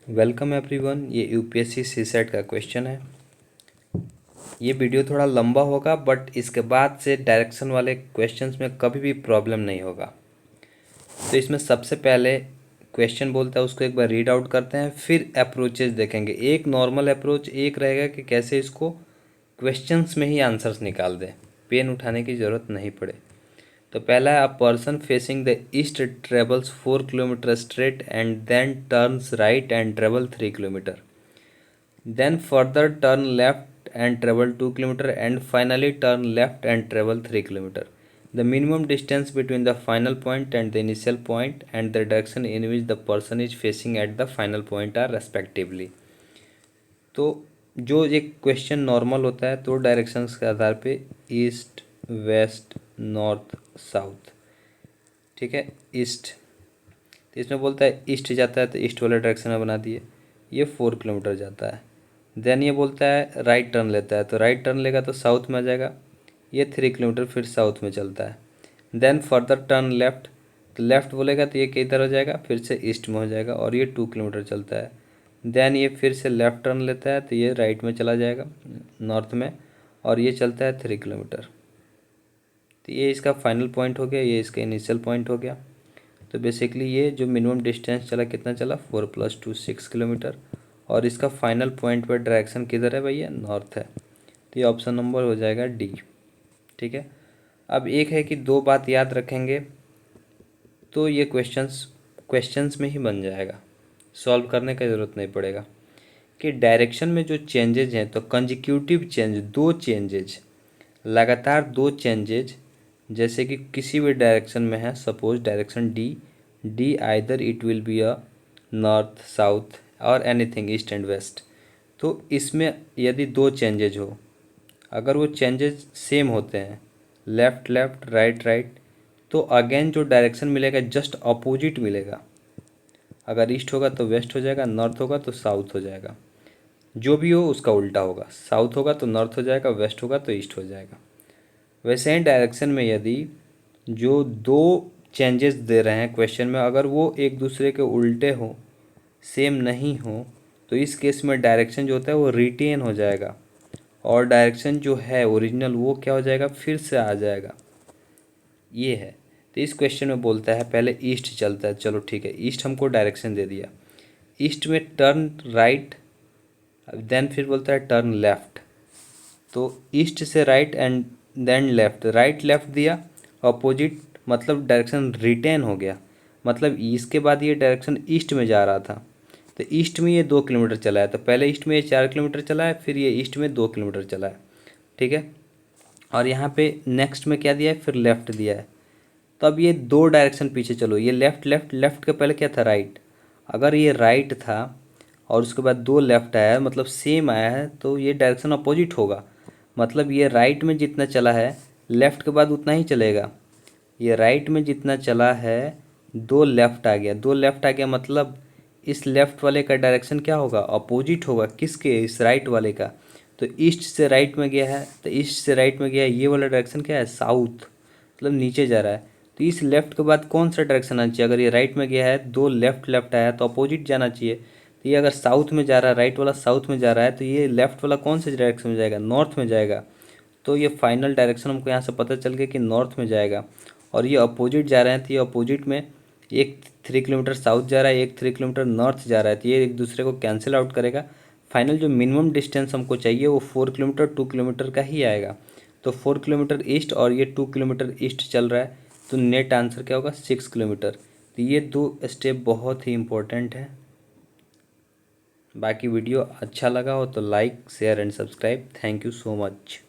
Welcome everyone. ये UPSC CSAT का question है। ये वीडियो थोड़ा लंबा होगा बट इसके बाद से डायरेक्शन वाले क्वेश्चंस में कभी भी प्रॉब्लम नहीं होगा। तो इसमें सबसे पहले क्वेश्चन बोलता है उसको एक बार रीड आउट करते हैं, फिर अप्रोचेज देखेंगे। एक नॉर्मल अप्रोच एक रहेगा कि कैसे इसको क्वेश्चंस में ही आंसर्स निकाल दें, पेन उठाने की ज़रूरत नहीं पड़े। तो पहला है, a person facing the east travels 4 kilometre straight and then turns right and travel 3 kilometre, then further turn left and travel 2 kilometer and finally turn left and travel 3 kilometer. The minimum distance between the final point and the initial point and the direction in which the person is facing at the final point are respectively. तो जो एक question normal होता है तो directions के आधार पे east, waste, north, south, ठीक है। ईस्ट, तो इसमें बोलता है ईस्ट जाता है तो ईस्ट वाले डायरेक्शन में बना दिए, ये 4 किलोमीटर जाता है। देन ये बोलता है राइट टर्न लेता है, तो राइट टर्न लेगा तो साउथ में आ जाएगा, ये 3 किलोमीटर फिर साउथ में चलता है। देन फर्दर टर्न लेफ्ट, तो लेफ्ट बोलेगा तो ये किधर हो जाएगा, फिर से ईस्ट में हो जाएगा और ये 2 किलोमीटर चलता है। देन ये फिर से लेफ्ट टर्न लेता है तो ये राइट में चला जाएगा नॉर्थ में, और ये चलता है 3 किलोमीटर। तो ये इसका फाइनल पॉइंट हो गया, ये इसका इनिशियल पॉइंट हो गया। तो बेसिकली ये जो मिनिमम डिस्टेंस चला कितना चला, 4 + 2 6 किलोमीटर, और इसका फाइनल पॉइंट पर डायरेक्शन किधर है भैया, नॉर्थ है। तो ये ऑप्शन नंबर हो जाएगा डी, ठीक है। अब एक है कि दो बात याद रखेंगे तो ये क्वेश्चंस में ही बन जाएगा, सॉल्व करने की ज़रूरत नहीं पड़ेगा। कि डायरेक्शन में जो चेंजेज हैं तो कंजिक्यूटिव चेंज, दो चेंजेज, लगातार दो चेंजेज, जैसे कि किसी भी डायरेक्शन में है, suppose direction D either it will be a north, south और एनीथिंग ईस्ट एंड वेस्ट। तो इसमें यदि दो चेंजेज हो, अगर वो चेंजेज सेम होते हैं, लेफ़्ट लेफ़्ट, राइट राइट, तो अगेन जो डायरेक्शन मिलेगा जस्ट अपोजिट मिलेगा। अगर ईस्ट होगा तो वेस्ट हो जाएगा, नॉर्थ होगा तो साउथ हो जाएगा, जो भी हो उसका उल्टा होगा। साउथ होगा तो नॉर्थ हो जाएगा, वेस्ट होगा तो ईस्ट हो जाएगा। वैसे ही डायरेक्शन में यदि जो दो चेंजेस दे रहे हैं क्वेश्चन में, अगर वो एक दूसरे के उल्टे हो, सेम नहीं हो, तो इस केस में डायरेक्शन जो होता है वो रिटेन हो जाएगा और डायरेक्शन जो है ओरिजिनल वो क्या हो जाएगा, फिर से आ जाएगा। ये है। तो इस क्वेश्चन में बोलता है पहले ईस्ट चलता है, चलो ठीक है, ईस्ट हमको डायरेक्शन दे दिया, ईस्ट में टर्न राइट, देन फिर बोलता है टर्न लेफ्ट। तो ईस्ट से right and then left, right left दिया, अपोजिट मतलब डायरेक्शन रिटेन हो गया, मतलब इसके बाद ये डायरेक्शन ईस्ट में जा रहा था, तो ईस्ट में ये 2 किलोमीटर चला है, तो पहले ईस्ट में ये 4 किलोमीटर चला है, फिर ये ईस्ट में 2 किलोमीटर चला है, ठीक है। और यहाँ पे नेक्स्ट में क्या दिया है, फिर लेफ़्ट दिया है। तो अब ये दो डायरेक्शन पीछे चलो, ये लेफ़्ट लेफ़्ट, लेफ़्ट के पहले क्या था, राइट। अगर ये राइट था और उसके बाद दो लेफ़्ट आया है, मतलब सेम आया है, तो ये डायरेक्शन अपोजिट होगा। मतलब ये राइट में जितना चला है लेफ़्ट के बाद उतना ही चलेगा। ये राइट में जितना चला है, दो लेफ़्ट आ गया, दो लेफ़्ट आ गया, मतलब इस लेफ़्ट वाले का डायरेक्शन क्या होगा, अपोजिट होगा। किसके, इस राइट वाले का। तो ईस्ट से राइट में गया है, तो ईस्ट से राइट में गया है, ये वाला डायरेक्शन क्या है, साउथ, मतलब नीचे जा रहा है। तो इस लेफ़्ट के बाद कौन सा डायरेक्शन आना चाहिए, अगर ये राइट में गया है, दो लेफ़्ट लेफ़्ट आया तो अपोजिट जाना चाहिए। तो ये अगर साउथ में जा रहा है, राइट वाला साउथ में जा रहा है, तो ये लेफ़्ट वाला कौन से डायरेक्शन में जाएगा, नॉर्थ में जाएगा। तो ये फाइनल डायरेक्शन हमको यहाँ से पता चल गया कि नॉर्थ में जाएगा। और ये अपोजिट जा रहे हैं, तो ये अपोजिट में एक 3 किलोमीटर साउथ जा रहा है, एक 3 किलोमीटर नॉर्थ जा रहा है, तो ये एक दूसरे को कैंसिल आउट करेगा। फाइनल जो मिनिमम डिस्टेंस हमको चाहिए वो 4 किलोमीटर 2 किलोमीटर का ही आएगा। तो 4 किलोमीटर ईस्ट और ये 2 किलोमीटर ईस्ट चल रहा है, तो नेट आंसर क्या होगा, 6 किलोमीटर। तो ये दो स्टेप बहुत ही इम्पोर्टेंट है। बाकी वीडियो अच्छा लगा हो तो like share and subscribe. Thank you so much.